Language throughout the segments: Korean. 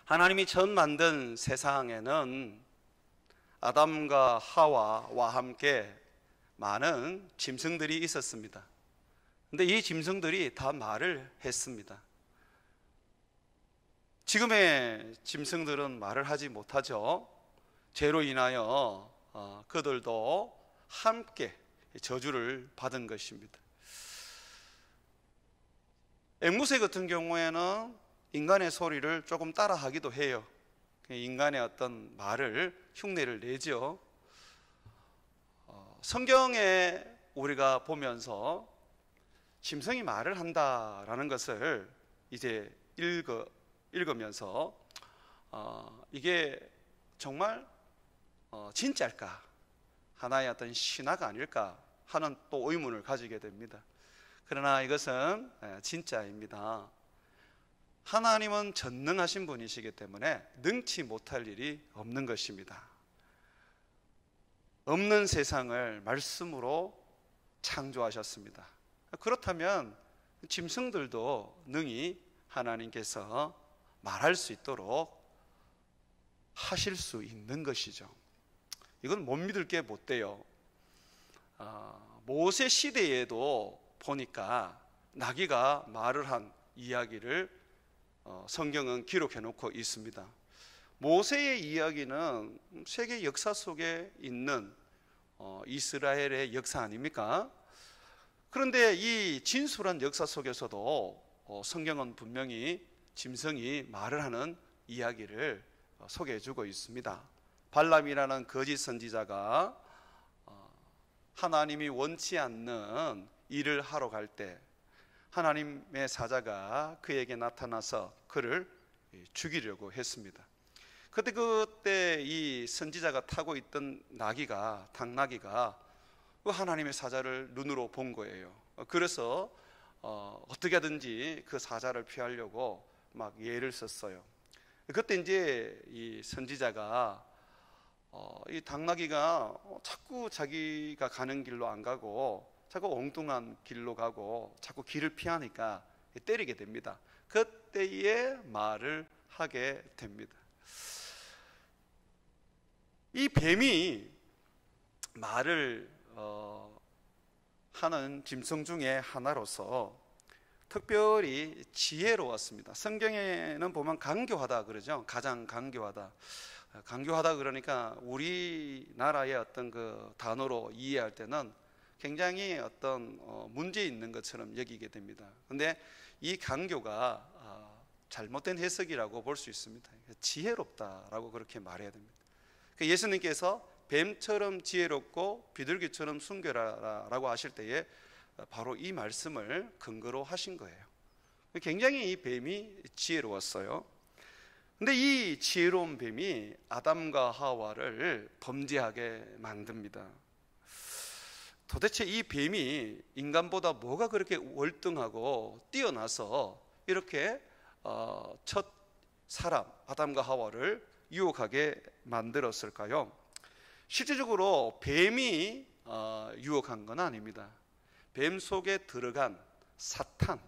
하나님이 처음 만든 세상에는 아담과 하와와 함께 많은 짐승들이 있었습니다. 근데 이 짐승들이 다 말을 했습니다. 지금의 짐승들은 말을 하지 못하죠. 죄로 인하여 그들도 함께 저주를 받은 것입니다. 앵무새 같은 경우에는 인간의 소리를 조금 따라하기도 해요. 인간의 어떤 말을 흉내를 내죠. 성경에 우리가 보면서 짐승이 말을 한다라는 것을 이제 읽으면서 이게 정말 진짜일까? 하나의 어떤 신화가 아닐까 하는 또 의문을 가지게 됩니다. 그러나 이것은 진짜입니다. 하나님은 전능하신 분이시기 때문에 능치 못할 일이 없는 것입니다. 없는 세상을 말씀으로 창조하셨습니다. 그렇다면 짐승들도 능히 하나님께서 말할 수 있도록 하실 수 있는 것이죠. 이건 못 믿을 게 못 돼요. 모세 시대에도 보니까 나귀가 말을 한 이야기를 성경은 기록해 놓고 있습니다. 모세의 이야기는 세계 역사 속에 있는 이스라엘의 역사 아닙니까? 그런데 이 진술한 역사 속에서도 성경은 분명히 짐승이 말을 하는 이야기를 소개해 주고 있습니다. 발람이라는 거짓 선지자가 하나님이 원치 않는 일을 하러 갈 때 하나님의 사자가 그에게 나타나서 그를 죽이려고 했습니다. 그때 이 선지자가 타고 있던 나귀가, 당나귀가 그 하나님의 사자를 눈으로 본 거예요. 그래서 어떻게 하든지 그 사자를 피하려고 막 예를 썼어요. 그때 이제 이 선지자가 이 당나귀가 자꾸 자기가 가는 길로 안 가고 자꾸 엉뚱한 길로 가고 자꾸 길을 피하니까 때리게 됩니다. 그때에 말을 하게 됩니다. 이 뱀이 말을 하는 짐승 중에 하나로서 특별히 지혜로웠습니다. 성경에는 보면 강교하다 그러죠. 가장 강교하다. 강교하다 그러니까 우리나라의 어떤 그 단어로 이해할 때는 굉장히 어떤 문제 있는 것처럼 여기게 됩니다. 그런데 이 강교가 잘못된 해석이라고 볼 수 있습니다. 지혜롭다라고 그렇게 말해야 됩니다. 예수님께서 뱀처럼 지혜롭고 비둘기처럼 순결하라라고 하실 때에 바로 이 말씀을 근거로 하신 거예요. 굉장히 이 뱀이 지혜로웠어요. 근데 이 지혜로운 뱀이 아담과 하와를 범죄하게 만듭니다. 도대체 이 뱀이 인간보다 뭐가 그렇게 월등하고 뛰어나서 이렇게 첫 사람 아담과 하와를 유혹하게 만들었을까요? 실제적으로 뱀이 유혹한 건 아닙니다. 뱀 속에 들어간 사탄,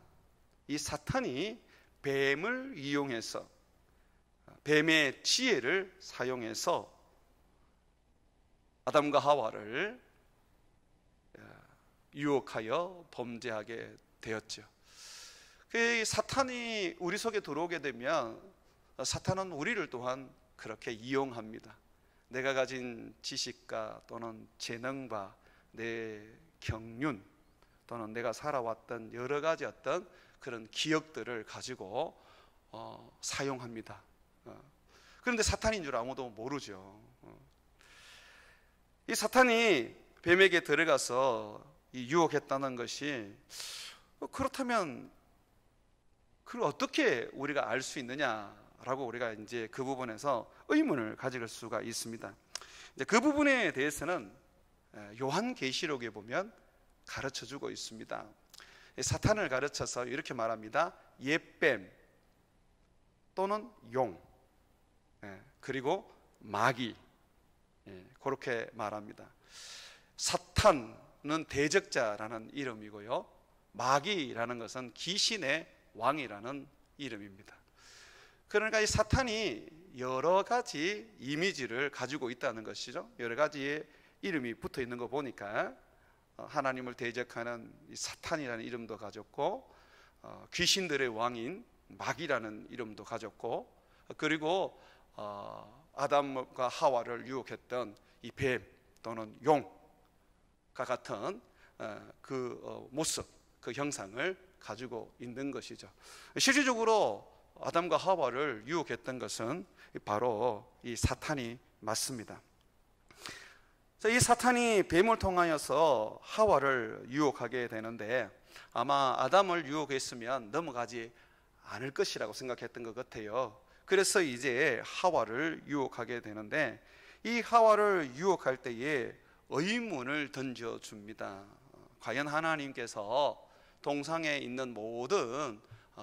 이 사탄이 뱀을 이용해서 뱀의 지혜를 사용해서 아담과 하와를 유혹하여 범죄하게 되었죠. 그 사탄이 우리 속에 들어오게 되면 사탄은 우리를 또한 그렇게 이용합니다. 내가 가진 지식과 또는 재능과 내 경륜 또는 내가 살아왔던 여러 가지 어떤 그런 기억들을 가지고 사용합니다. 그런데 사탄인 줄 아무도 모르죠. 이 사탄이 뱀에게 들어가서 유혹했다는 것이 그렇다면 그걸 어떻게 우리가 알 수 있느냐라고 우리가 이제 그 부분에서 의문을 가질 수가 있습니다. 이제 그 부분에 대해서는 요한계시록에 보면 가르쳐 주고 있습니다. 사탄을 가르쳐서 이렇게 말합니다. 옛뱀 또는 용 그리고 마귀 그렇게 말합니다. 사탄은 대적자라는 이름이고요, 마귀라는 것은 귀신의 왕이라는 이름입니다. 그러니까 이 사탄이 여러 가지 이미지를 가지고 있다는 것이죠. 여러 가지의 이름이 붙어 있는 거 보니까 하나님을 대적하는 이 사탄이라는 이름도 가졌고, 귀신들의 왕인 마귀라는 이름도 가졌고, 그리고 아담과 하와를 유혹했던 이 뱀 또는 용과 같은 그 모습, 그 형상을 가지고 있는 것이죠. 실질적으로 아담과 하와를 유혹했던 것은 바로 이 사탄이 맞습니다. 이 사탄이 뱀을 통하여서 하와를 유혹하게 되는데, 아마 아담을 유혹했으면 넘어가지 않을 것이라고 생각했던 것 같아요. 그래서 이제 하와를 유혹하게 되는데, 이 하와를 유혹할 때에 의문을 던져줍니다. 과연 하나님께서 동상에 있는 모든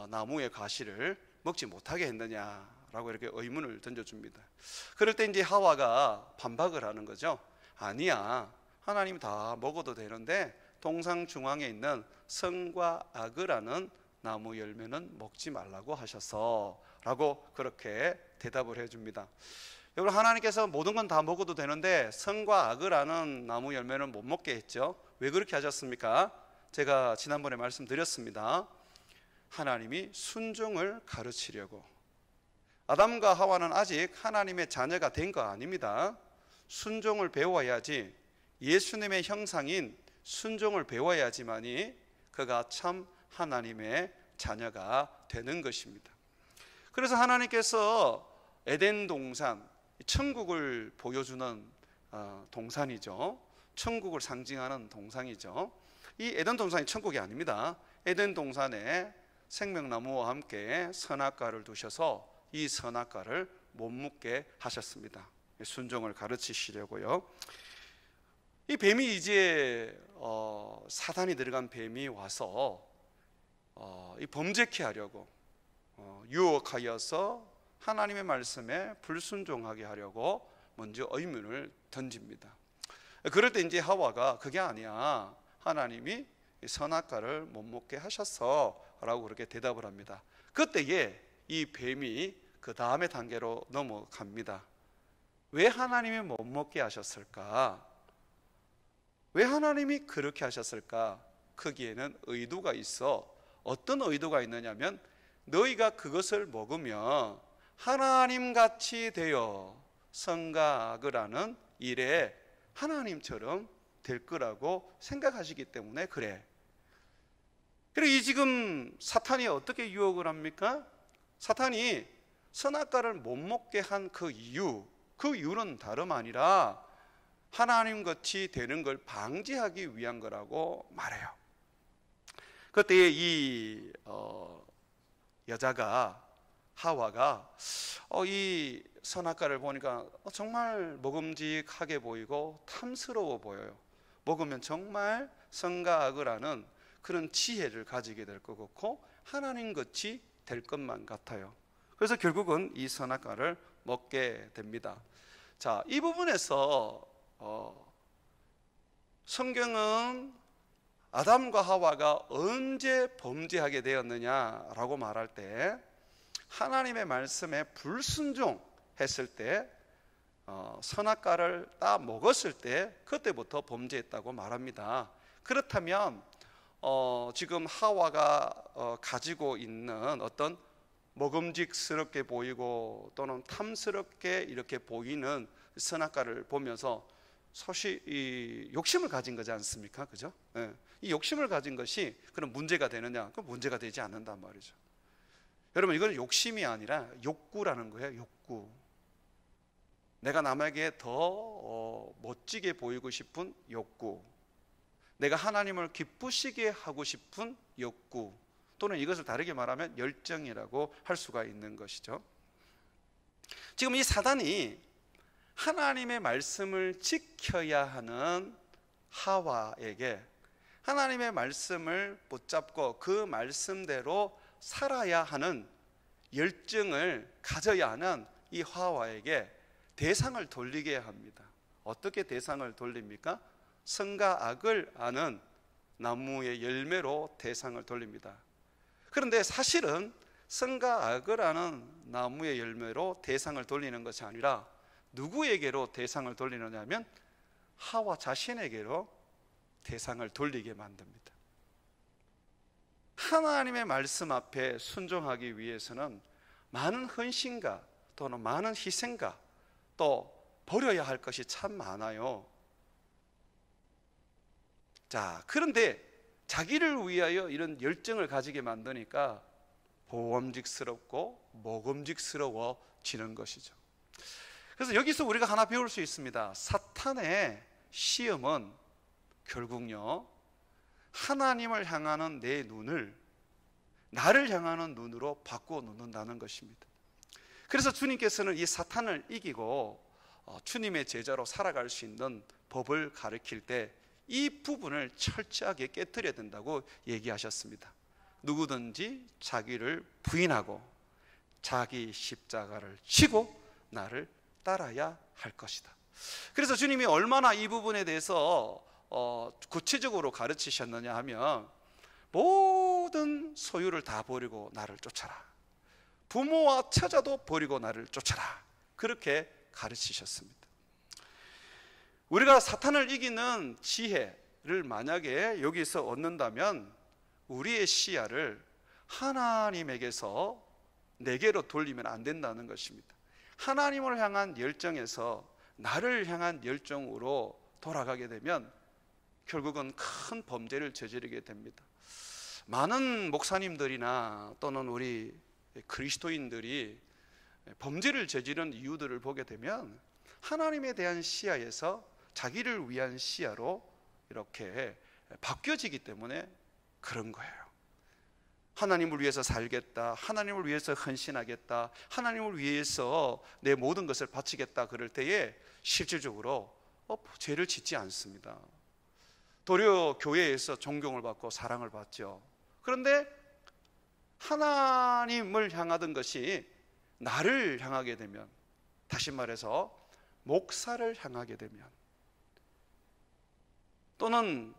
나무의 가시를 먹지 못하게 했느냐라고 이렇게 의문을 던져줍니다. 그럴 때 이제 하와가 반박을 하는 거죠. 아니야, 하나님 다 먹어도 되는데 동상 중앙에 있는 선과 악이라는 나무 열매는 먹지 말라고 하셔서 라고 그렇게 대답을 해줍니다. 여러분, 하나님께서 모든 건 다 먹어도 되는데 선과 악이라는 나무 열매는 못 먹게 했죠. 왜 그렇게 하셨습니까? 제가 지난번에 말씀드렸습니다. 하나님이 순종을 가르치려고. 아담과 하와는 아직 하나님의 자녀가 된 거 아닙니다. 순종을 배워야지, 예수님의 형상인 순종을 배워야지만이 그가 참 하나님의 자녀가 되는 것입니다. 그래서 하나님께서 에덴 동산, 천국을 보여주는 동산이죠. 천국을 상징하는 동산이죠. 이 에덴 동산이 천국이 아닙니다. 에덴 동산에 생명나무와 함께 선악과를 두셔서 이 선악과를 못 먹게 하셨습니다. 순종을 가르치시려고요. 이 뱀이 이제 사단이 들어간 뱀이 와서 이 범죄케 하려고 유혹하여서 하나님의 말씀에 불순종하게 하려고 먼저 의문을 던집니다. 그럴 때 이제 하와가 그게 아니야, 하나님이 선악과를 못 먹게 하셨어 라고 그렇게 대답을 합니다. 그때에 이 뱀이 그 다음의 단계로 넘어갑니다. 왜 하나님이 못 먹게 하셨을까? 왜 하나님이 그렇게 하셨을까? 거기에는 의도가 있어. 어떤 의도가 있느냐면, 너희가 그것을 먹으면 하나님같이 되어 선과 악을 하는 일에 하나님처럼 될 거라고 생각하시기 때문에 그래. 그리고 이 지금 사탄이 어떻게 유혹을 합니까? 사탄이 선악과를 못 먹게 한 그 이유는 다름 아니라 하나님같이 되는 걸 방지하기 위한 거라고 말해요. 그때 이 여자가, 하와가 이 선악과를 보니까 정말 먹음직하게 보이고 탐스러워 보여요. 먹으면 정말 선과 악을 아는 그런 지혜를 가지게 될 것 같고 하나님같이 될 것만 같아요. 그래서 결국은 이 선악과를 먹게 됩니다. 자, 이 부분에서 성경은 아담과 하와가 언제 범죄하게 되었느냐라고 말할 때, 하나님의 말씀에 불순종했을 때, 선악과를 따 먹었을 때 그때부터 범죄했다고 말합니다. 그렇다면 지금 하와가 가지고 있는 어떤 먹음직스럽게 보이고 또는 탐스럽게 이렇게 보이는 선악과를 보면서 사실 이 욕심을 가진 거지 않습니까? 그죠? 네. 이 욕심을 가진 것이 그럼 문제가 되느냐? 그럼 문제가 되지 않는단 말이죠. 여러분, 이건 욕심이 아니라 욕구라는 거예요. 욕구. 내가 남에게 더 멋지게 보이고 싶은 욕구, 내가 하나님을 기쁘시게 하고 싶은 욕구, 또는 이것을 다르게 말하면 열정이라고 할 수가 있는 것이죠. 지금 이 사단이 하나님의 말씀을 지켜야 하는 하와에게 하나님의 말씀을 붙잡고 그 말씀대로 살아야 하는 열정을 가져야 하는 이 하와에게 대상을 돌리게 합니다. 어떻게 대상을 돌립니까? 선과 악을 아는 나무의 열매로 대상을 돌립니다. 그런데 사실은 선과 악을 아는 나무의 열매로 대상을 돌리는 것이 아니라 누구에게로 대상을 돌리느냐면 하와 자신에게로 대상을 돌리게 만듭니다. 하나님의 말씀 앞에 순종하기 위해서는 많은 헌신과 또는 많은 희생과 또 버려야 할 것이 참 많아요. 자, 그런데 자기를 위하여 이런 열정을 가지게 만드니까 보험직스럽고 먹음직스러워지는 것이죠. 그래서 여기서 우리가 하나 배울 수 있습니다. 사탄의 시험은 결국요, 하나님을 향하는 내 눈을 나를 향하는 눈으로 바꾸어 놓는다는 것입니다. 그래서 주님께서는 이 사탄을 이기고 주님의 제자로 살아갈 수 있는 법을 가르칠 때 이 부분을 철저하게 깨뜨려야 된다고 얘기하셨습니다. 누구든지 자기를 부인하고 자기 십자가를 지고 나를 따라야 할 것이다. 그래서 주님이 얼마나 이 부분에 대해서 구체적으로 가르치셨느냐 하면 모든 소유를 다 버리고 나를 쫓아라. 부모와 처자도 버리고 나를 쫓아라. 그렇게 가르치셨습니다. 우리가 사탄을 이기는 지혜를 만약에 여기서 얻는다면 우리의 시야를 하나님에게서 내게로 돌리면 안 된다는 것입니다. 하나님을 향한 열정에서 나를 향한 열정으로 돌아가게 되면 결국은 큰 범죄를 저지르게 됩니다. 많은 목사님들이나 또는 우리 그리스도인들이 범죄를 저지른 이유들을 보게 되면 하나님에 대한 시야에서 자기를 위한 시야로 이렇게 바뀌어지기 때문에 그런 거예요. 하나님을 위해서 살겠다, 하나님을 위해서 헌신하겠다, 하나님을 위해서 내 모든 것을 바치겠다 그럴 때에 실질적으로 죄를 짓지 않습니다. 도리어 교회에서 존경을 받고 사랑을 받죠. 그런데 하나님을 향하던 것이 나를 향하게 되면, 다시 말해서 목사를 향하게 되면, 또는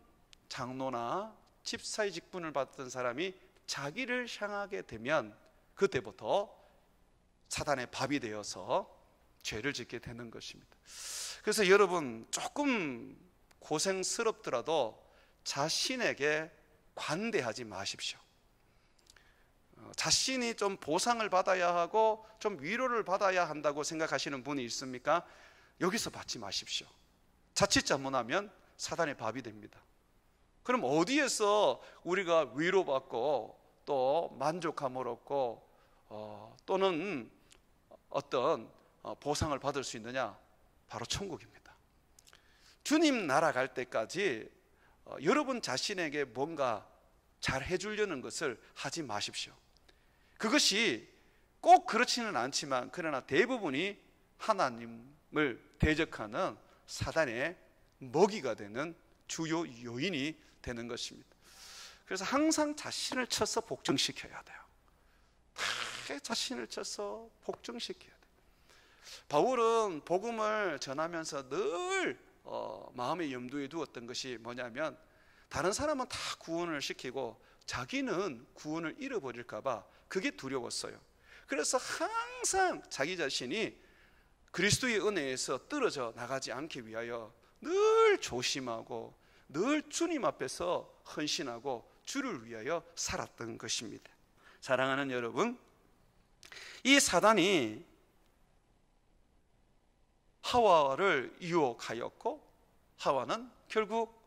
장로나 집사의 직분을 받던 사람이 자기를 향하게 되면 그때부터 사단의 밥이 되어서 죄를 짓게 되는 것입니다. 그래서 여러분, 조금 고생스럽더라도 자신에게 관대하지 마십시오. 자신이 좀 보상을 받아야 하고 좀 위로를 받아야 한다고 생각하시는 분이 있습니까? 여기서 받지 마십시오. 자칫 잘못하면 사단의 밥이 됩니다. 그럼 어디에서 우리가 위로받고 또 만족함을 얻고 또는 어떤 보상을 받을 수 있느냐? 바로 천국입니다. 주님 나라 갈 때까지 여러분 자신에게 뭔가 잘 해주려는 것을 하지 마십시오. 그것이 꼭 그렇지는 않지만 그러나 대부분이 하나님을 대적하는 사단의 먹이가 되는 주요 요인이 되는 것입니다. 그래서 항상 자신을 쳐서 복종시켜야 돼요. 다 자신을 쳐서 복종시켜야 돼요. 바울은 복음을 전하면서 늘 마음의 염두에 두었던 것이 뭐냐면, 다른 사람은 다 구원을 시키고 자기는 구원을 잃어버릴까 봐 그게 두려웠어요. 그래서 항상 자기 자신이 그리스도의 은혜에서 떨어져 나가지 않기 위하여 늘 조심하고 늘 주님 앞에서 헌신하고 주를 위하여 살았던 것입니다. 사랑하는 여러분, 이 사단이 하와를 유혹하였고 하와는 결국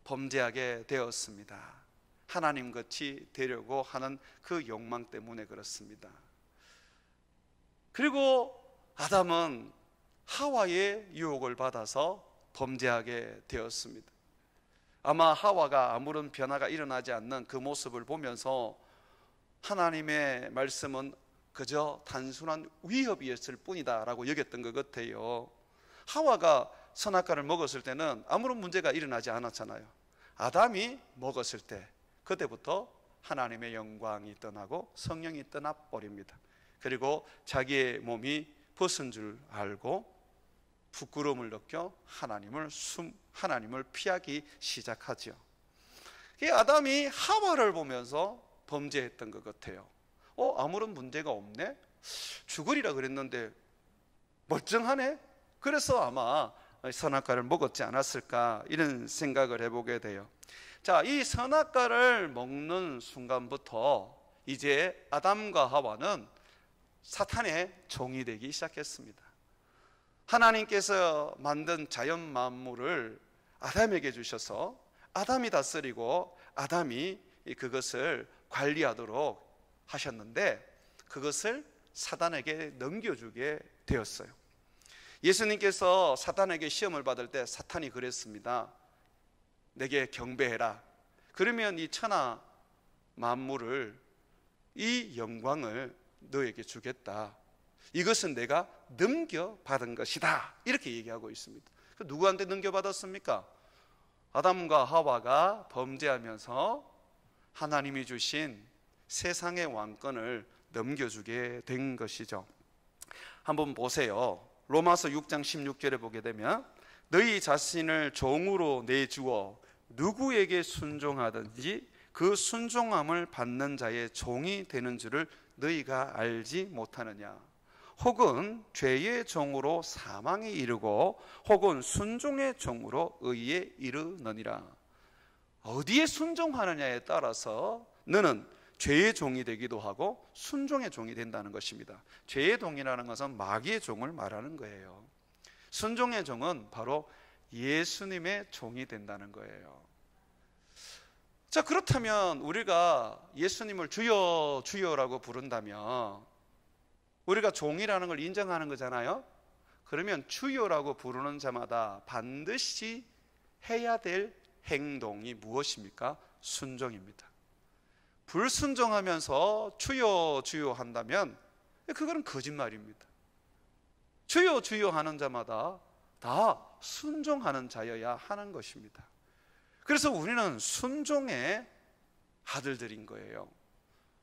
범죄하게 되었습니다. 하나님같이 되려고 하는 그 욕망 때문에 그렇습니다. 그리고 아담은 하와의 유혹을 받아서 범죄하게 되었습니다. 아마 하와가 아무런 변화가 일어나지 않는 그 모습을 보면서 하나님의 말씀은 그저 단순한 위협이었을 뿐이다 라고 여겼던 것 같아요. 하와가 선악과를 먹었을 때는 아무런 문제가 일어나지 않았잖아요. 아담이 먹었을 때 그때부터 하나님의 영광이 떠나고 성령이 떠나버립니다. 그리고 자기의 몸이 벗은 줄 알고 부끄러움을 느껴 하나님을 피하기 시작하죠. 이 아담이 하와를 보면서 범죄했던 것 같아요. 아무런 문제가 없네? 죽으리라 그랬는데 멀쩡하네? 그래서 아마 선악과를 먹었지 않았을까, 이런 생각을 해보게 돼요. 자, 이 선악과를 먹는 순간부터 이제 아담과 하와는 사탄의 종이 되기 시작했습니다. 하나님께서 만든 자연 만물을 아담에게 주셔서 아담이 다스리고 아담이 그것을 관리하도록 하셨는데, 그것을 사단에게 넘겨주게 되었어요. 예수님께서 사탄에게 시험을 받을 때 사탄이 그랬습니다. 내게 경배해라. 그러면 이 천하 만물을, 이 영광을 너에게 주겠다. 이것은 내가 넘겨받은 것이다. 이렇게 얘기하고 있습니다. 누구한테 넘겨받았습니까? 아담과 하와가 범죄하면서 하나님이 주신 세상의 왕권을 넘겨주게 된 것이죠. 한번 보세요. 로마서 6장 16절에 보게 되면 너희 자신을 종으로 내주어 누구에게 순종하든지 그 순종함을 받는 자의 종이 되는 줄을 너희가 알지 못하느냐. 혹은 죄의 종으로 사망에 이르고 혹은 순종의 종으로 의에 이르느니라. 어디에 순종하느냐에 따라서 너는 죄의 종이 되기도 하고 순종의 종이 된다는 것입니다. 죄의 종이라는 것은 마귀의 종을 말하는 거예요. 순종의 종은 바로 예수님의 종이 된다는 거예요. 자, 그렇다면 우리가 예수님을 주여 주여라고 부른다면 우리가 종이라는 걸 인정하는 거잖아요. 그러면 주여라고 부르는 자마다 반드시 해야 될 행동이 무엇입니까? 순종입니다. 불순종하면서 주여 주여 한다면 그거는 거짓말입니다. 주여 주여 하는 자마다 다 순종하는 자여야 하는 것입니다. 그래서 우리는 순종의 아들들인 거예요.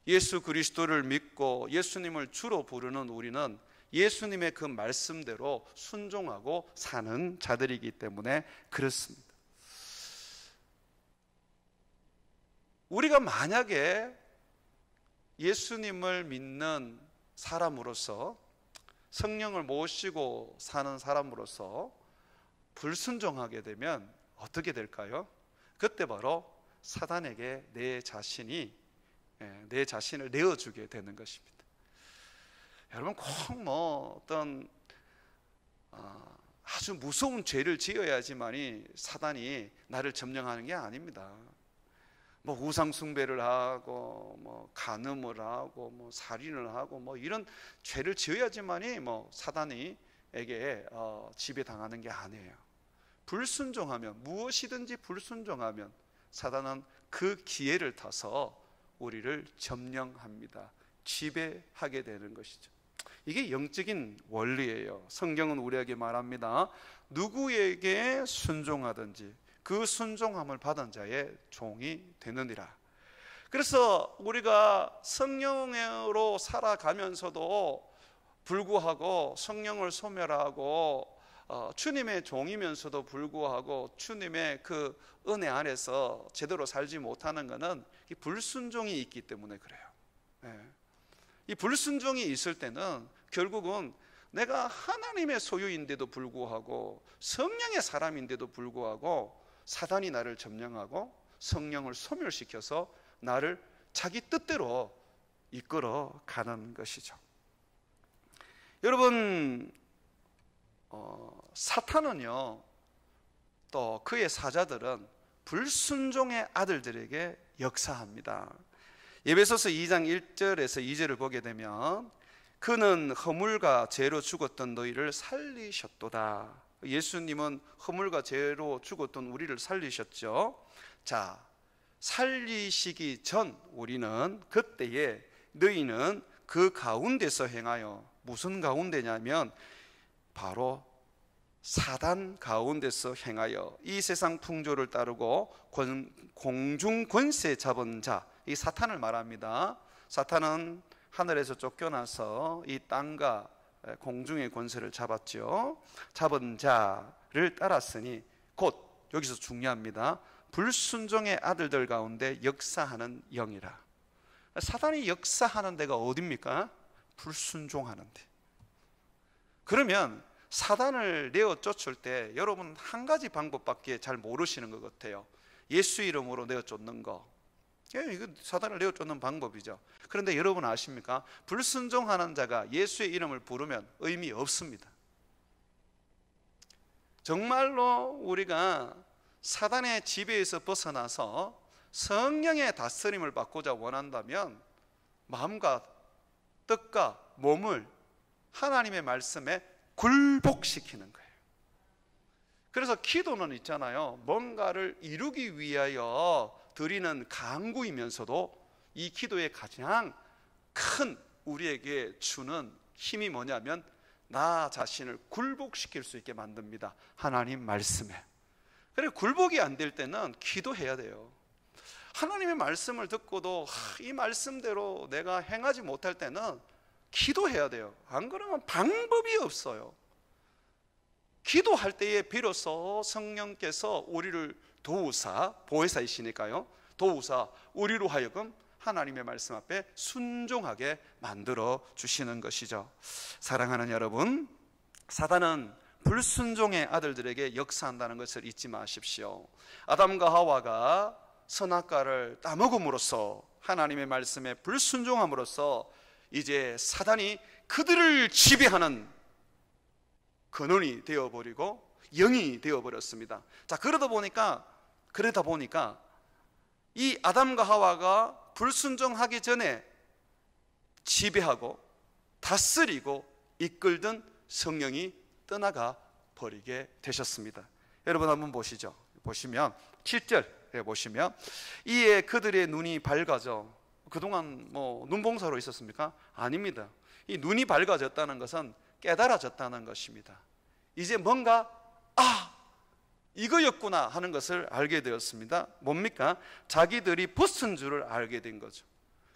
예수 그리스도를 믿고 예수님을 주로 부르는 우리는 예수님의 그 말씀대로 순종하고 사는 자들이기 때문에 그렇습니다. 우리가 만약에 예수님을 믿는 사람으로서, 성령을 모시고 사는 사람으로서 불순종하게 되면 어떻게 될까요? 그때 바로 사단에게 내 자신을 내어주게 되는 것입니다. 여러분, 꼭 어떤 아주 무서운 죄를 지어야지만이 사단이 나를 점령하는 게 아닙니다. 우상 숭배를 하고 간음을 하고 살인을 하고 이런 죄를 지어야지만이 사단에게 지배당하는 게 아니에요. 불순종하면, 무엇이든지 불순종하면 사단은 그 기회를 타서 우리를 점령합니다. 지배하게 되는 것이죠. 이게 영적인 원리예요. 성경은 우리에게 말합니다. 누구에게 순종하든지 그 순종함을 받은 자의 종이 되느니라. 그래서 우리가 성령으로 살아가면서도 불구하고 성령을 소멸하고 주님의 종이면서도 불구하고 주님의 그 은혜 안에서 제대로 살지 못하는 것은 이 불순종이 있기 때문에 그래요. 이 불순종이 있을 때는 결국은 내가 하나님의 소유인데도 불구하고 성령의 사람인데도 불구하고 사단이 나를 점령하고 성령을 소멸시켜서 나를 자기 뜻대로 이끌어 가는 것이죠. 여러분, 사탄은요, 또 그의 사자들은 불순종의 아들들에게 역사합니다. 에베소서 2장 1절에서 2절을 보게 되면 그는 허물과 죄로 죽었던 너희를 살리셨도다. 예수님은 허물과 죄로 죽었던 우리를 살리셨죠. 자, 살리시기 전 우리는 그때에 너희는 그 가운데서 행하여, 무슨 가운데냐면 바로 사단 가운데서 행하여 이 세상 풍조를 따르고 공중 권세 잡은 자, 이 사탄을 말합니다. 사탄은 하늘에서 쫓겨나서 이 땅과 공중의 권세를 잡았죠. 잡은 자를 따랐으니 곧, 여기서 중요합니다, 불순종의 아들들 가운데 역사하는 영이라. 사단이 역사하는 데가 어딥니까? 불순종하는 데. 그러면 사단을 내어 쫓을 때 여러분 한 가지 방법밖에 잘 모르시는 것 같아요. 예수 이름으로 내어 쫓는 거. 이거 사단을 내어 쫓는 방법이죠. 그런데 여러분 아십니까? 불순종하는 자가 예수의 이름을 부르면 의미 없습니다. 정말로 우리가 사단의 지배에서 벗어나서 성령의 다스림을 받고자 원한다면 마음과 뜻과 몸을 하나님의 말씀에 굴복시키는 거예요. 그래서 기도는 있잖아요, 뭔가를 이루기 위하여 드리는 간구이면서도 이 기도의 가장 큰 우리에게 주는 힘이 뭐냐면 나 자신을 굴복시킬 수 있게 만듭니다. 하나님 말씀에. 그래, 굴복이 안 될 때는 기도해야 돼요. 하나님의 말씀을 듣고도 이 말씀대로 내가 행하지 못할 때는 기도해야 돼요. 안 그러면 방법이 없어요. 기도할 때에 비로소 성령께서 우리를 도우사, 보혜사이시니까요, 도우사 우리로 하여금 하나님의 말씀 앞에 순종하게 만들어 주시는 것이죠. 사랑하는 여러분, 사단은 불순종의 아들들에게 역사한다는 것을 잊지 마십시오. 아담과 하와가 선악과를 따먹음으로써, 하나님의 말씀에 불순종함으로써 이제 사단이 그들을 지배하는 근원이 되어버리고 영이 되어버렸습니다. 자, 그러다 보니까 이 아담과 하와가 불순종하기 전에 지배하고 다스리고 이끌던 성령이 떠나가 버리게 되셨습니다. 여러분 한번 보시죠. 보시면 7절 보시면 이에 그들의 눈이 밝아져. 그동안 눈봉사로 있었습니까? 아닙니다. 이 눈이 밝아졌다는 것은 깨달아졌다는 것입니다. 이제 뭔가 이거였구나 하는 것을 알게 되었습니다. 뭡니까? 자기들이 벗은 줄을 알게 된 거죠.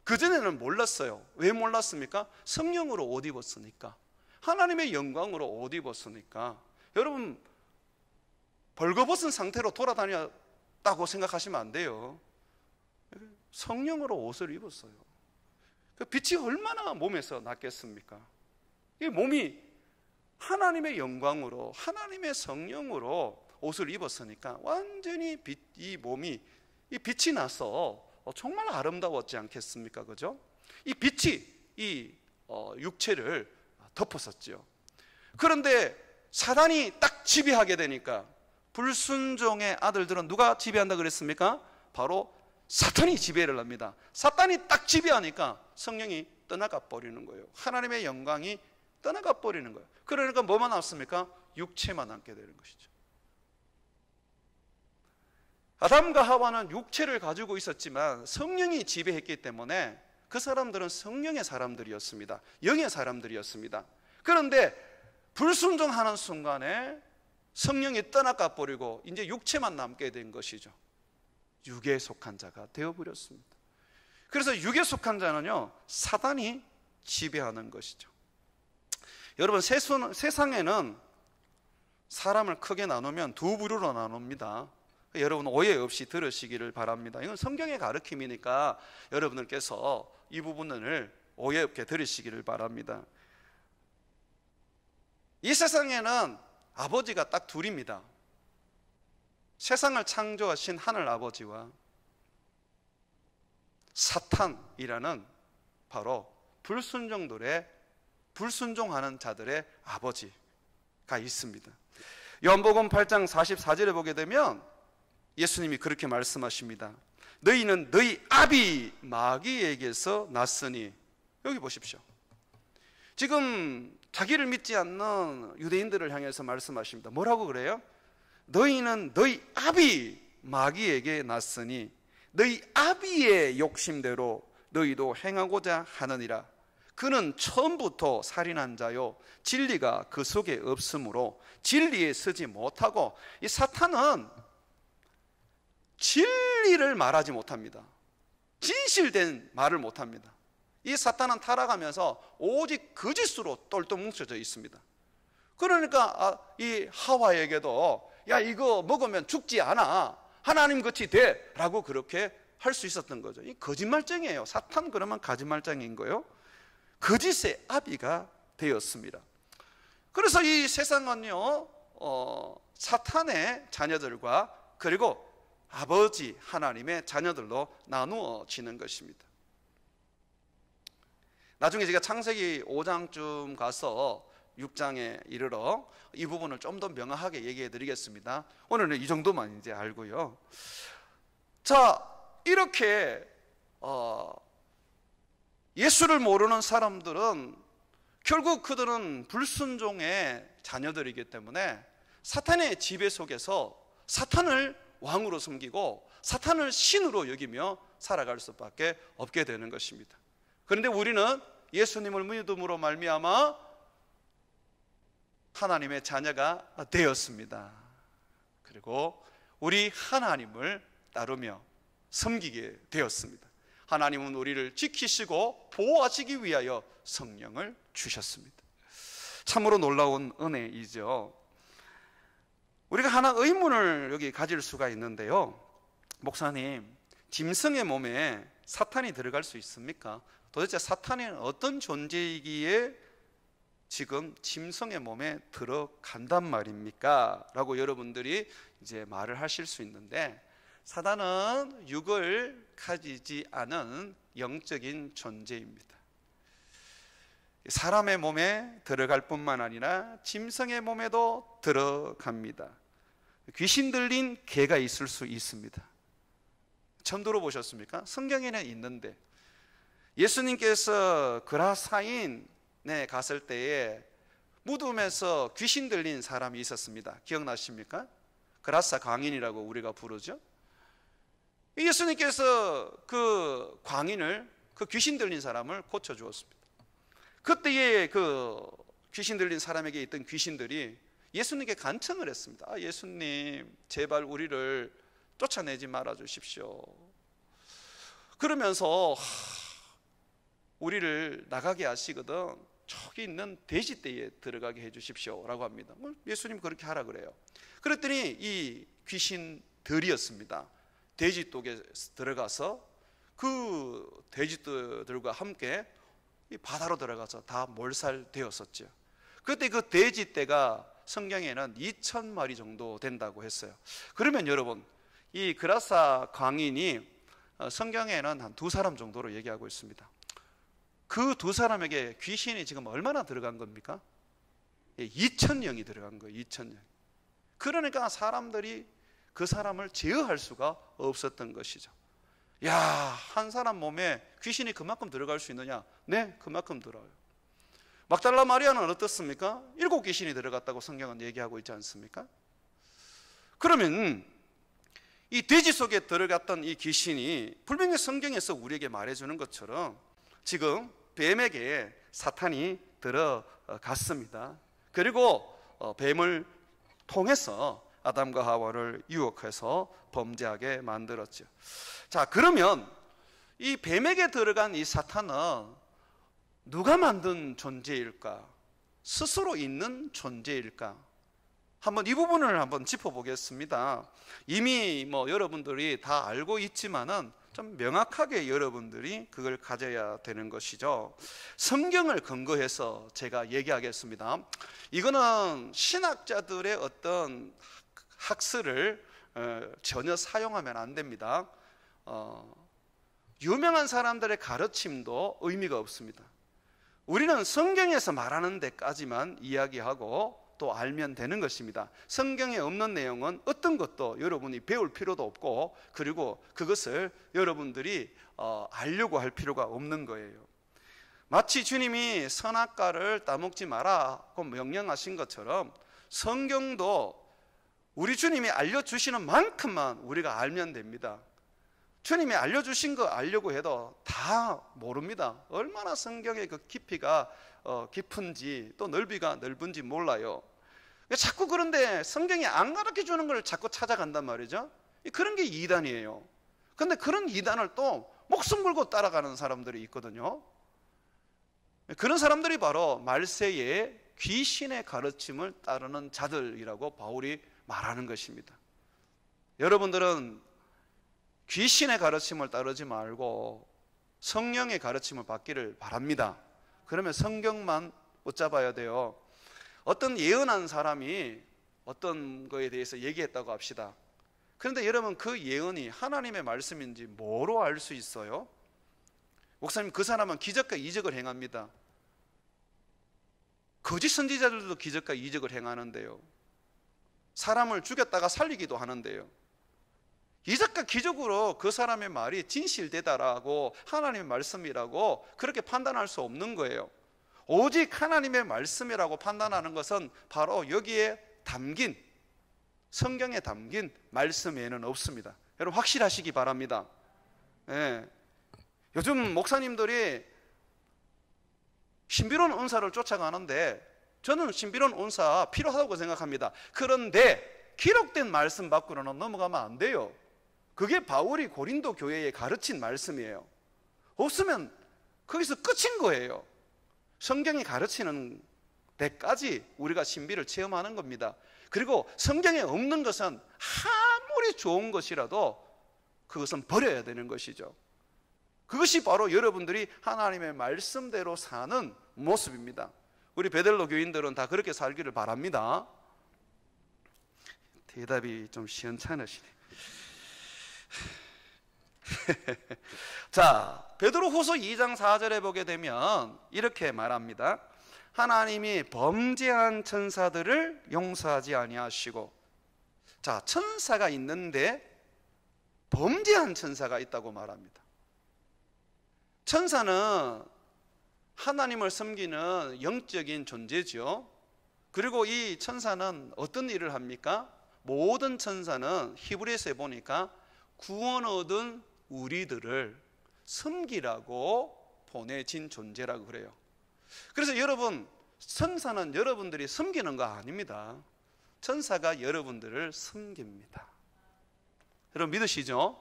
그전에는 몰랐어요. 왜 몰랐습니까? 성령으로 옷 입었으니까, 하나님의 영광으로 옷 입었으니까. 여러분, 벌거벗은 상태로 돌아다녔다고 생각하시면 안 돼요. 성령으로 옷을 입었어요. 그 빛이 얼마나 몸에서 났겠습니까? 이 몸이 하나님의 영광으로, 하나님의 성령으로 옷을 입었으니까 완전히 이 몸이 이 빛이 나서 정말 아름다웠지 않겠습니까? 그죠? 이 빛이 이 육체를 덮었었죠. 그런데 사단이 딱 지배하게 되니까 불순종의 아들들은 누가 지배한다 그랬습니까? 바로 사탄이 지배를 합니다. 사탄이 딱 지배하니까 성령이 떠나가 버리는 거예요. 하나님의 영광이 떠나가 버리는 거예요. 그러니까 뭐만 남습니까? 육체만 남게 되는 것이죠. 아담과 하와는 육체를 가지고 있었지만 성령이 지배했기 때문에 그 사람들은 성령의 사람들이었습니다. 영의 사람들이었습니다. 그런데 불순종하는 순간에 성령이 떠나가 버리고 이제 육체만 남게 된 것이죠. 육에 속한 자가 되어버렸습니다. 그래서 육에 속한 자는요, 사단이 지배하는 것이죠. 여러분, 세상에는 사람을 크게 나누면 두 부류로 나눕니다. 여러분 오해 없이 들으시기를 바랍니다. 이건 성경의 가르침이니까 여러분들께서 이 부분을 오해 없게 들으시기를 바랍니다. 이 세상에는 아버지가 딱 둘입니다. 세상을 창조하신 하늘 아버지와 사탄이라는 바로 불순종하는 자들의 아버지가 있습니다. 요한복음 8장 44절에 보게 되면 예수님이 그렇게 말씀하십니다. 너희는 너희 아비 마귀에게서 났으니. 여기 보십시오. 지금 자기를 믿지 않는 유대인들을 향해서 말씀하십니다. 뭐라고 그래요? 너희는 너희 아비 마귀에게 났으니 너희 아비의 욕심대로 너희도 행하고자 하느니라. 그는 처음부터 살인한 자요 진리가 그 속에 없으므로 진리에 서지 못하고, 이 사탄은 진리를 말하지 못합니다. 진실된 말을 못합니다. 이 사탄은 타락하면서 오직 거짓으로 똘똘 뭉쳐져 있습니다. 그러니까 이 하와에게도 야, 이거 먹으면 죽지 않아, 하나님 같이 돼 라고 그렇게 할 수 있었던 거죠. 이 거짓말쟁이에요. 사탄 그러면 거짓말쟁이인 거예요. 거짓의 아비가 되었습니다. 그래서 이 세상은요, 사탄의 자녀들과 그리고 아버지 하나님의 자녀들로 나누어지는 것입니다. 나중에 제가 창세기 5장쯤 가서 6장에 이르러 이 부분을 좀 더 명확하게 얘기해 드리겠습니다. 오늘은 이 정도만 이제 알고요. 자, 이렇게 예수를 모르는 사람들은 결국 그들은 불순종의 자녀들이기 때문에 사탄의 지배 속에서 사탄을 왕으로 섬기고 사탄을 신으로 여기며 살아갈 수밖에 없게 되는 것입니다. 그런데 우리는 예수님을 믿음으로 말미암아 하나님의 자녀가 되었습니다. 그리고 우리 하나님을 따르며 섬기게 되었습니다. 하나님은 우리를 지키시고 보호하시기 위하여 성령을 주셨습니다. 참으로 놀라운 은혜이죠. 우리가 하나 의문을 여기 가질 수가 있는데요. 목사님, 짐승의 몸에 사탄이 들어갈 수 있습니까? 도대체 사탄이 어떤 존재이기에 지금 짐승의 몸에 들어간단 말입니까? 라고 여러분들이 이제 말을 하실 수 있는데, 사단은 육을 가지지 않은 영적인 존재입니다. 사람의 몸에 들어갈 뿐만 아니라 짐승의 몸에도 들어갑니다. 귀신 들린 개가 있을 수 있습니다. 처음 들어보셨습니까? 성경에는 있는데, 예수님께서 그라사인에 갔을 때에 무덤에서 귀신 들린 사람이 있었습니다. 기억나십니까? 그라사 광인이라고 우리가 부르죠. 예수님께서 그 광인을, 그 귀신 들린 사람을 고쳐주었습니다. 그때에 그 귀신 들린 사람에게 있던 귀신들이 예수님께 간청을 했습니다. 예수님, 제발 우리를 쫓아내지 말아 주십시오. 그러면서 우리를 나가게 하시거든 저기 있는 돼지떼에 들어가게 해 주십시오 라고 합니다. 예수님 그렇게 하라 그래요. 그랬더니 이 귀신들이었습니다. 돼지독에 들어가서 그 돼지들과 함께 이 바다로 들어가서 다 몰살되었었죠. 그때 그 돼지떼가 성경에는 2,000마리 정도 된다고 했어요. 그러면 여러분, 이 그라사 광인이 성경에는 한 2사람 정도로 얘기하고 있습니다. 그 2사람에게 귀신이 지금 얼마나 들어간 겁니까? 2,000영이 들어간 거예요. 2,000영. 그러니까 사람들이 그 사람을 제어할 수가 없었던 것이죠. 야, 한 사람 몸에 귀신이 그만큼 들어갈 수 있느냐? 네, 그만큼 들어요. 막달라 마리아는 어떻습니까? 7 귀신이 들어갔다고 성경은 얘기하고 있지 않습니까? 그러면 이 돼지 속에 들어갔던 이 귀신이 분명히 성경에서 우리에게 말해주는 것처럼 지금 뱀에게 사탄이 들어갔습니다. 그리고 뱀을 통해서 아담과 하와를 유혹해서 범죄하게 만들었죠. 자, 그러면 이 뱀에게 들어간 이 사탄은 누가 만든 존재일까? 스스로 있는 존재일까? 한번 이 부분을 한번 짚어보겠습니다. 이미 여러분들이 다 알고 있지만은 좀 명확하게 여러분들이 그걸 가져야 되는 것이죠. 성경을 근거해서 제가 얘기하겠습니다. 이거는 신학자들의 어떤 학설을 전혀 사용하면 안 됩니다. 유명한 사람들의 가르침도 의미가 없습니다. 우리는 성경에서 말하는 데까지만 이야기하고 또 알면 되는 것입니다. 성경에 없는 내용은 어떤 것도 여러분이 배울 필요도 없고, 그리고 그것을 여러분들이 알려고 할 필요가 없는 거예요. 마치 주님이 선악과를 따먹지 마라고 명령하신 것처럼 성경도 우리 주님이 알려주시는 만큼만 우리가 알면 됩니다. 주님이 알려주신 거 알려고 해도 다 모릅니다. 얼마나 성경의 그 깊이가 깊은지 또 넓이가 넓은지 몰라요. 자꾸 그런데 성경이 안 가르쳐주는 걸 자꾸 찾아간단 말이죠. 그런 게 이단이에요. 그런데 그런 이단을 또 목숨 걸고 따라가는 사람들이 있거든요. 그런 사람들이 바로 말세에 귀신의 가르침을 따르는 자들이라고 바울이 말하는 것입니다. 여러분들은 귀신의 가르침을 따르지 말고 성령의 가르침을 받기를 바랍니다. 그러면 성경만 붙잡아야 돼요. 어떤 예언한 사람이 어떤 거에 대해서 얘기했다고 합시다. 그런데 여러분, 그 예언이 하나님의 말씀인지 뭐로 알 수 있어요? 목사님, 그 사람은 기적과 이적을 행합니다. 거짓 선지자들도 기적과 이적을 행하는데요, 사람을 죽였다가 살리기도 하는데요, 이적과 기적으로 그 사람의 말이 진실되다라고, 하나님의 말씀이라고 그렇게 판단할 수 없는 거예요. 오직 하나님의 말씀이라고 판단하는 것은 바로 여기에 담긴, 성경에 담긴 말씀 외에는 없습니다. 여러분, 확실하시기 바랍니다. 예. 요즘 목사님들이 신비로운 은사를 쫓아가는데, 저는 신비로운 은사 필요하다고 생각합니다. 그런데 기록된 말씀 밖으로는 넘어가면 안 돼요. 그게 바울이 고린도 교회에 가르친 말씀이에요. 없으면 거기서 끝인 거예요. 성경이 가르치는 데까지 우리가 신비를 체험하는 겁니다. 그리고 성경에 없는 것은 아무리 좋은 것이라도 그것은 버려야 되는 것이죠. 그것이 바로 여러분들이 하나님의 말씀대로 사는 모습입니다. 우리 베들로 교인들은 다 그렇게 살기를 바랍니다. 대답이 좀 시원찮으시네. 자, 베드로후서 2장 4절에 보게 되면 이렇게 말합니다. 하나님이 범죄한 천사들을 용서하지 아니하시고. 자, 천사가 있는데 범죄한 천사가 있다고 말합니다. 천사는 하나님을 섬기는 영적인 존재죠. 그리고 이 천사는 어떤 일을 합니까? 모든 천사는 히브리서에 보니까 구원 얻은 우리들을 섬기라고 보내진 존재라고 그래요. 그래서 여러분, 천사는 여러분들이 섬기는 거 아닙니다. 천사가 여러분들을 섬깁니다. 여러분 믿으시죠?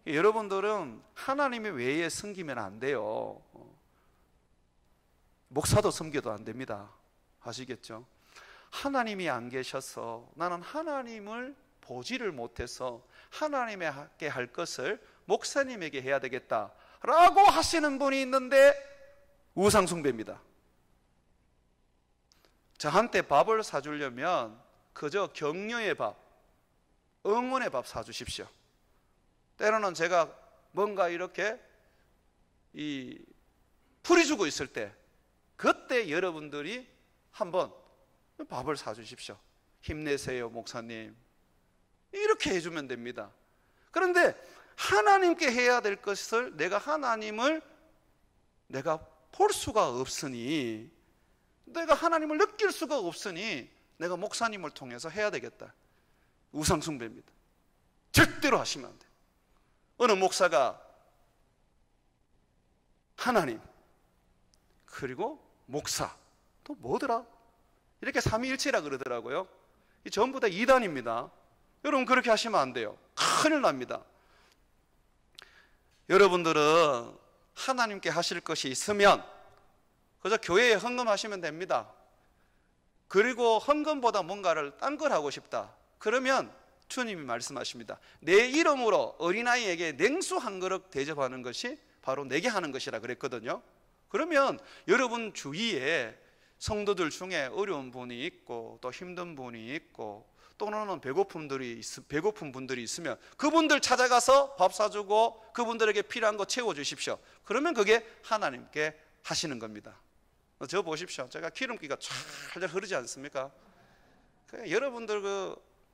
여러분들은 하나님의 외에 섬기면 안 돼요. 목사도 섬겨도 안 됩니다. 아시겠죠? 하나님이 안 계셔서 나는 하나님을 보지를 못해서 하나님에게 할 것을 목사님에게 해야 되겠다라고 하시는 분이 있는데 우상숭배입니다. 저한테 밥을 사주려면 그저 격려의 밥, 응원의 밥 사주십시오. 때로는 제가 뭔가 이렇게 풀이 주고 있을 때, 그때 여러분들이 한번 밥을 사주십시오. 힘내세요 목사님, 이렇게 해주면 됩니다. 그런데 하나님께 해야 될 것을 내가 하나님을 내가 볼 수가 없으니, 내가 하나님을 느낄 수가 없으니 내가 목사님을 통해서 해야 되겠다. 우상숭배입니다. 절대로 하시면 안 돼요. 어느 목사가 하나님, 그리고 목사, 또 뭐더라? 이렇게 삼위일체라 그러더라고요. 이 전부 다 이단입니다. 여러분 그렇게 하시면 안 돼요. 큰일 납니다. 여러분들은 하나님께 하실 것이 있으면 그저 교회에 헌금하시면 됩니다. 그리고 헌금보다 뭔가를 딴 걸 하고 싶다, 그러면 주님이 말씀하십니다. 내 이름으로 어린아이에게 냉수 한 그릇 대접하는 것이 바로 내게 하는 것이라 그랬거든요. 그러면 여러분 주위에 성도들 중에 어려운 분이 있고 또 힘든 분이 있고 또는 배고픈 분들이 있으면 그분들 찾아가서 밥 사주고 그분들에게 필요한 거 채워주십시오. 그러면 그게 하나님께 하시는 겁니다. 저 보십시오. 제가 기름기가 잘 흐르지 않습니까? 여러분들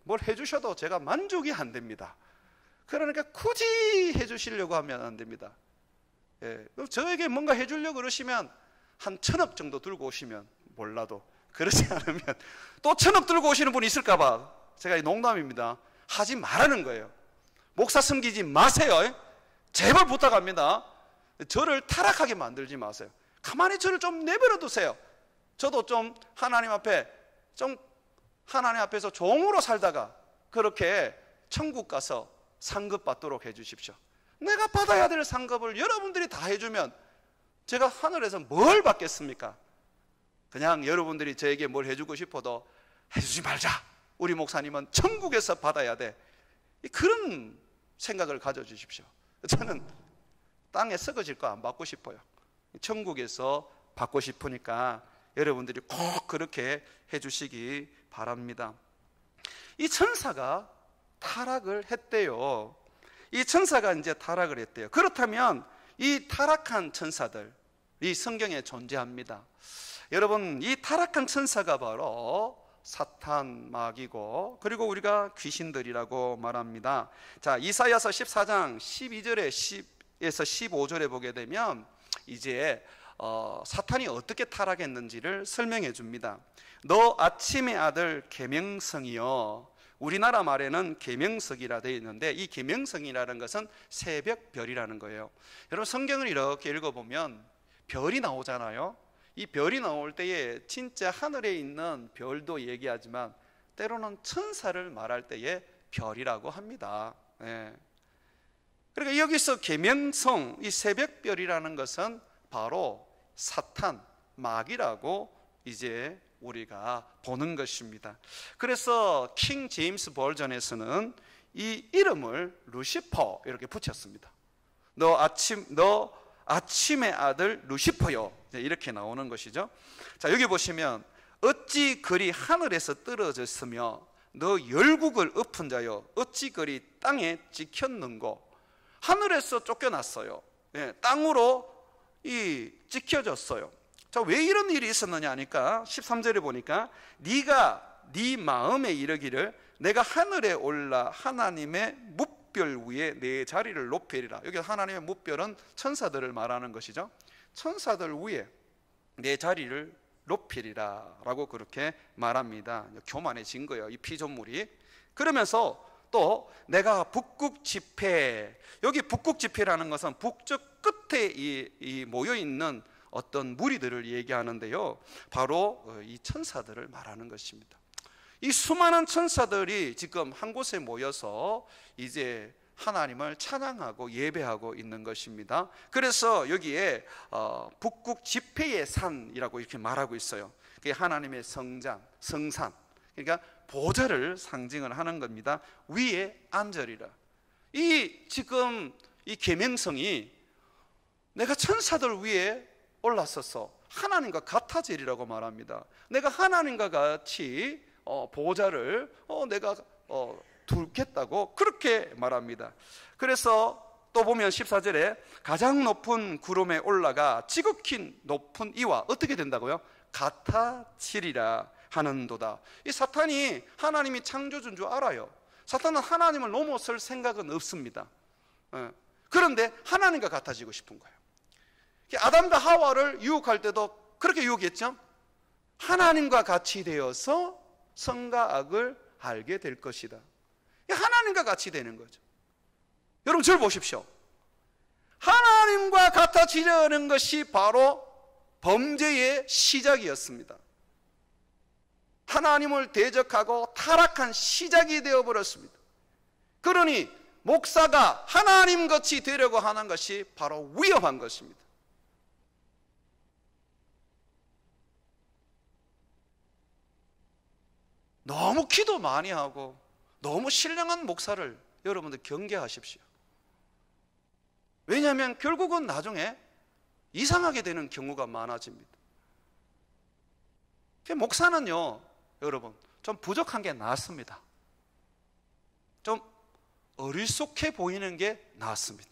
뭘 해주셔도 제가 만족이 안 됩니다. 그러니까 굳이 해주시려고 하면 안 됩니다. 예, 저에게 뭔가 해주려고 그러시면 한 1,000억 정도 들고 오시면 몰라도, 그렇지 않으면 또 1,000억 들고 오시는 분이 있을까봐 제가 농담입니다. 하지 말라는 거예요. 목사 섬기지 마세요. 제발 부탁합니다. 저를 타락하게 만들지 마세요. 가만히 저를 좀 내버려 두세요. 저도 좀 하나님 앞에서 종으로 살다가 그렇게 천국 가서 상급 받도록 해주십시오. 내가 받아야 될 상급을 여러분들이 다 해주면 제가 하늘에서 뭘 받겠습니까? 그냥 여러분들이 저에게 뭘 해주고 싶어도 해주지 말자, 우리 목사님은 천국에서 받아야 돼, 그런 생각을 가져주십시오. 저는 땅에 썩어질 거 안 받고 싶어요. 천국에서 받고 싶으니까 여러분들이 꼭 그렇게 해주시기 바랍니다. 이 천사가 타락을 했대요. 이 천사가 이제 타락을 했대요. 그렇다면 이 타락한 천사들이 성경에 존재합니다. 여러분, 이 타락한 천사가 바로 사탄, 마귀고, 그리고 우리가 귀신들이라고 말합니다. 자, 이사야서 14장 12절에 10에서 15절에 보게 되면 이제 사탄이 어떻게 타락했는지를 설명해 줍니다. 너 아침의 아들 계명성이여. 우리나라 말에는 계명석이라 되어 있는데, 이 계명성이라는 것은 새벽별이라는 거예요. 여러분, 성경을 이렇게 읽어보면 별이 나오잖아요. 이 별이 나올 때에 진짜 하늘에 있는 별도 얘기하지만 때로는 천사를 말할 때에 별이라고 합니다. 예. 그러니까 여기서 계명성, 이 새벽별이라는 것은 바로 사탄, 마귀라고 이제 우리가 보는 것입니다. 그래서 킹 제임스 버전에서는 이 이름을 루시퍼 이렇게 붙였습니다. 너 아침의 아들 루시퍼요, 이렇게 나오는 것이죠. 자, 여기 보시면 어찌 그리 하늘에서 떨어졌으며 너 열국을 엎은 자여 어찌 그리 땅에 찍혔는고. 하늘에서 쫓겨났어요. 예, 땅으로 찍혀졌어요. 자, 왜 이런 일이 있었느냐 하니까 13절에 보니까 네가 네 마음에 이르기를 내가 하늘에 올라 하나님의 뭇별 위에 내 자리를 높이리라. 여기 하나님의 뭇별은 천사들을 말하는 것이죠. 천사들 위에 내 자리를 높이리라 라고 그렇게 말합니다. 교만해진 거예요, 이 피조물이. 그러면서 또 내가 북극 지폐, 여기 북극 지폐라는 것은 북쪽 끝에 이 모여있는 어떤 무리들을 얘기하는데요, 바로 이 천사들을 말하는 것입니다. 이 수많은 천사들이 지금 한 곳에 모여서 이제 하나님을 찬양하고 예배하고 있는 것입니다. 그래서 여기에 북극 지폐의 산이라고 이렇게 말하고 있어요. 그게 하나님의 성산, 그러니까 보좌를 상징을 하는 겁니다. 위에 앉으리라. 지금 이 계명성이 내가 천사들 위에 올랐어서 하나님과 같아지리라고 말합니다. 내가 하나님과 같이 보좌를 내가 두겠다고 그렇게 말합니다. 그래서 또 보면 14절에 가장 높은 구름에 올라가 지극히 높은 이와 어떻게 된다고요? 같아지리라 하는도다. 이 사탄이 하나님이 창조주인 줄 알아요. 사탄은 하나님을 넘어설 생각은 없습니다. 그런데 하나님과 같아지고 싶은 거예요. 아담과 하와를 유혹할 때도 그렇게 유혹했죠. 하나님과 같이 되어서 선과 악을 알게 될 것이다. 하나님과 같이 되는 거죠. 여러분, 저를 보십시오. 하나님과 같아지려는 것이 바로 범죄의 시작이었습니다. 하나님을 대적하고 타락한 시작이 되어버렸습니다. 그러니 목사가 하나님같이 되려고 하는 것이 바로 위험한 것입니다. 너무 기도 많이 하고 너무 신령한 목사를 여러분들 경계하십시오. 왜냐하면 결국은 나중에 이상하게 되는 경우가 많아집니다. 목사는요, 여러분, 좀 부족한 게 낫습니다. 좀 어리숙해 보이는 게 낫습니다.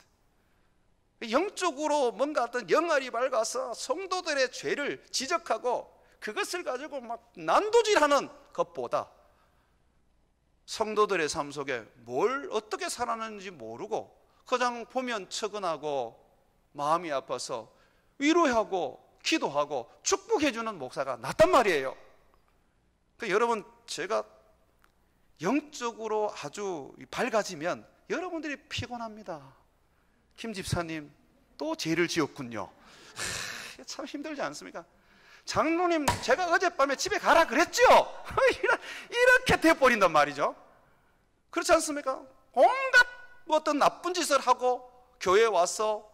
영적으로 뭔가 어떤 영알이 밝아서 성도들의 죄를 지적하고 그것을 가지고 막 난도질하는 것보다 성도들의 삶 속에 뭘 어떻게 살았는지 모르고 그냥 보면 측은하고 마음이 아파서 위로하고 기도하고 축복해주는 목사가 낫단 말이에요. 여러분, 제가 영적으로 아주 밝아지면 여러분들이 피곤합니다. 김 집사님 또 죄를 지었군요. 참 힘들지 않습니까? 장로님, 제가 어젯밤에 집에 가라 그랬죠? 이렇게 돼버린단 말이죠. 그렇지 않습니까? 온갖 어떤 나쁜 짓을 하고 교회에 와서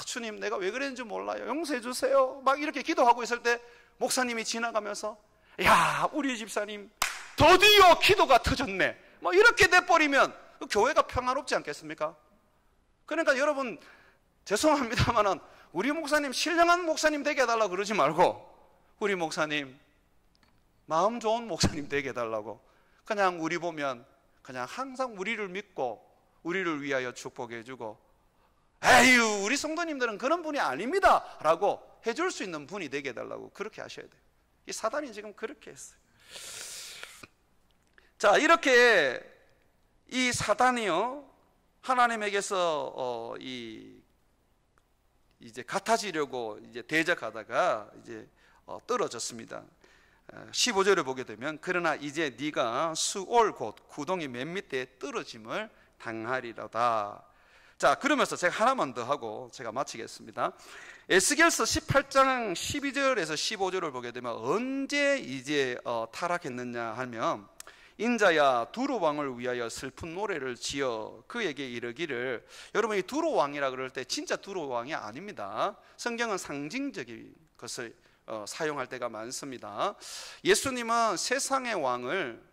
주님, 내가 왜 그랬는지 몰라요, 용서해 주세요, 막 이렇게 기도하고 있을 때 목사님이 지나가면서 야, 우리 집사님 드디어 기도가 터졌네, 뭐 이렇게 돼버리면 교회가 평화롭지 않겠습니까? 그러니까 여러분 죄송합니다만은 우리 목사님 신령한 목사님 되게 해달라고 그러지 말고 우리 목사님 마음 좋은 목사님 되게 해달라고 그냥 우리 보면 그냥 항상 우리를 믿고 우리를 위하여 축복해 주고 에휴 우리 성도님들은 그런 분이 아닙니다 라고 해줄 수 있는 분이 되게 해달라고 그렇게 하셔야 돼요. 이 사단이 지금 그렇게 했어요. 자, 이렇게 이 사단이요 하나님에게서 이제 같아지려고 이제 대적하다가 이제 떨어졌습니다. 15절을 보게 되면 그러나 이제 네가 수올 곧 구덩이 맨 밑에 떨어짐을 당하리로다. 자, 그러면서 제가 하나만 더 하고 제가 마치겠습니다. 에스겔서 18장 12절에서 15절을 보게 되면 언제 이제 타락했느냐 하면 인자야 두로 왕을 위하여 슬픈 노래를 지어 그에게 이르기를, 여러분 이 두로 왕이라 그럴 때 진짜 두로 왕이 아닙니다. 성경은 상징적인 것을 사용할 때가 많습니다. 예수님은 세상의 왕을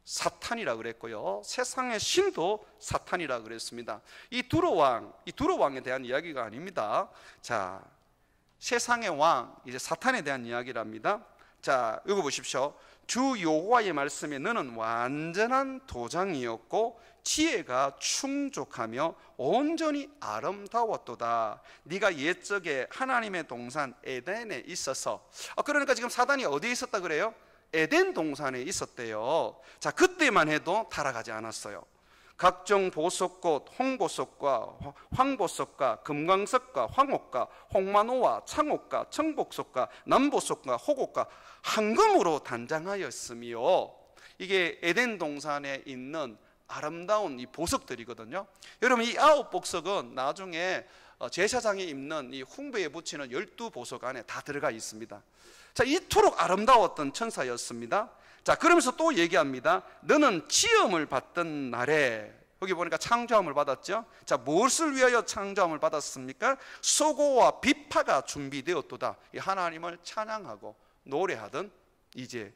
사탄이라 그랬고요, 세상의 신도 사탄이라 그랬습니다. 이 두로 왕에 대한 이야기가 아닙니다. 자, 세상의 왕, 이제 사탄에 대한 이야기랍니다. 자, 이거 보십시오. 주 여호와의 말씀에 너는 완전한 도장이었고 지혜가 충족하며 온전히 아름다웠도다. 네가 옛적에 하나님의 동산 에덴에 있어서, 그러니까 지금 사단이 어디에 있었다 그래요? 에덴 동산에 있었대요. 자, 그때만 해도 타락하지 않았어요. 각종 보석꽃, 홍보석과 황보석과 금광석과 황옥과 홍만호와 창옥과 청복석과 남보석과 호곡과 황금으로 단장하였으며, 이게 에덴 동산에 있는 아름다운 이 보석들이거든요. 여러분 이 9보석은 나중에 제사장이 입는 이 흉배에 붙이는 12보석 안에 다 들어가 있습니다. 자, 이토록 아름다웠던 천사였습니다. 자, 그러면서 또 얘기합니다. 너는 지음을 받던 날에, 여기 보니까 창조함을 받았죠. 자, 무엇을 위하여 창조함을 받았습니까? 소고와 비파가 준비되었도다. 이 하나님을 찬양하고 노래하던 이제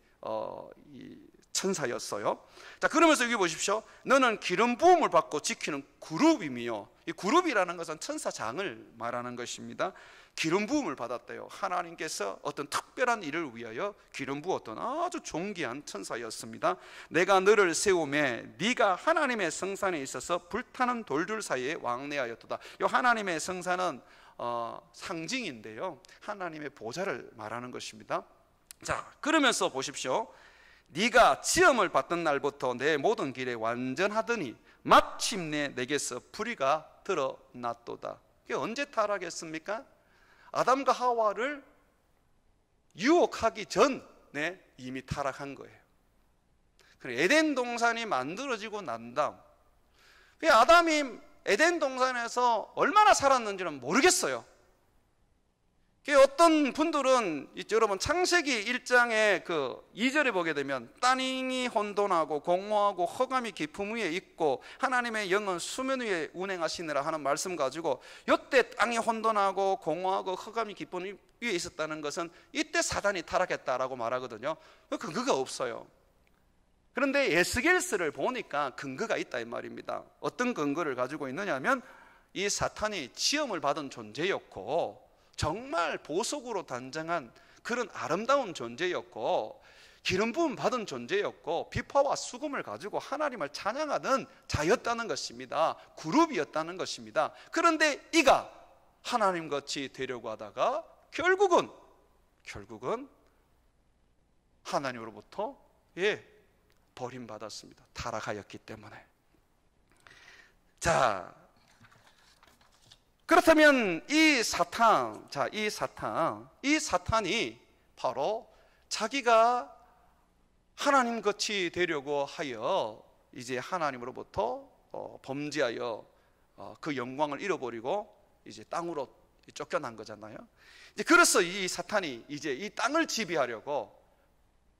이 천사였어요. 자, 그러면서 여기 보십시오. 너는 기름 부음을 받고 지키는 그룹이며, 이 그룹이라는 것은 천사장을 말하는 것입니다. 기름 부음을 받았대요. 하나님께서 어떤 특별한 일을 위하여 기름 부었던 아주 존귀한 천사였습니다. 내가 너를 세우매 네가 하나님의 성산에 있어서 불타는 돌들 사이에 왕래하였도다. 이 하나님의 성산은 상징인데요, 하나님의 보좌를 말하는 것입니다. 자, 그러면서 보십시오. 네가 지음을 받던 날부터 내 모든 길에 완전하더니 마침내 내게서 불의가 드러났도다. 이게 언제 타락했습니까? 아담과 하와를 유혹하기 전에 이미 타락한 거예요. 에덴 동산이 만들어지고 난 다음, 아담이 에덴 동산에서 얼마나 살았는지는 모르겠어요. 어떤 분들은 여러분 창세기 1장의 그 2절에 보게 되면 땅이 혼돈하고 공허하고 흑암이 깊음 위에 있고 하나님의 영은 수면 위에 운행하시느라 하는 말씀 가지고 이때 땅이 혼돈하고 공허하고 흑암이 깊음 위에 있었다는 것은 이때 사단이 타락했다라고 말하거든요. 근거가 없어요. 그런데 에스겔서를 보니까 근거가 있다 이 말입니다. 어떤 근거를 가지고 있느냐면 이 사탄이 지음을 받은 존재였고 정말 보석으로 단장한 그런 아름다운 존재였고 기름 부음 받은 존재였고 비파와 수금을 가지고 하나님을 찬양하는 자였다는 것입니다. 그룹이었다는 것입니다. 그런데 이가 하나님같이 되려고 하다가 결국은 하나님으로부터 버림받았습니다. 타락하였기 때문에. 자, 그렇다면 이 사탄이 바로 자기가 하나님같이 되려고 하여 이제 하나님으로부터 범죄하여 그 영광을 잃어버리고 이제 땅으로 쫓겨난 거잖아요. 이제 그래서 이 사탄이 이제 이 땅을 지배하려고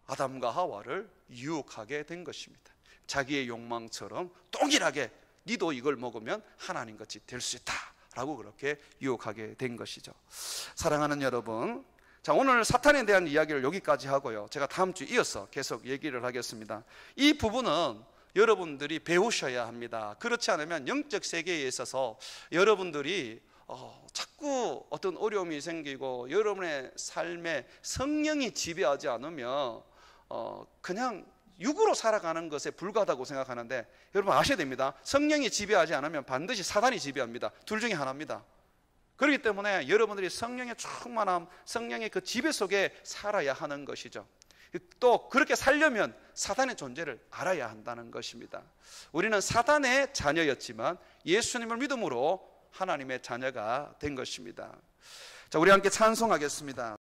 아담과 하와를 유혹하게 된 것입니다. 자기의 욕망처럼 동일하게 니도 이걸 먹으면 하나님같이 될 수 있다 라고 그렇게 유혹하게 된 것이죠. 사랑하는 여러분, 자, 오늘 사탄에 대한 이야기를 여기까지 하고요, 제가 다음 주 이어서 계속 얘기를 하겠습니다. 이 부분은 여러분들이 배우셔야 합니다. 그렇지 않으면 영적 세계에 있어서 여러분들이 자꾸 어떤 어려움이 생기고 여러분의 삶에 성령이 지배하지 않으면 그냥 육으로 살아가는 것에 불과하다고 생각하는데, 여러분 아셔야 됩니다. 성령이 지배하지 않으면 반드시 사단이 지배합니다. 둘 중에 하나입니다. 그렇기 때문에 여러분들이 성령의 충만함, 성령의 그 지배 속에 살아야 하는 것이죠. 또 그렇게 살려면 사단의 존재를 알아야 한다는 것입니다. 우리는 사단의 자녀였지만 예수님을 믿음으로 하나님의 자녀가 된 것입니다. 자, 우리 함께 찬송하겠습니다.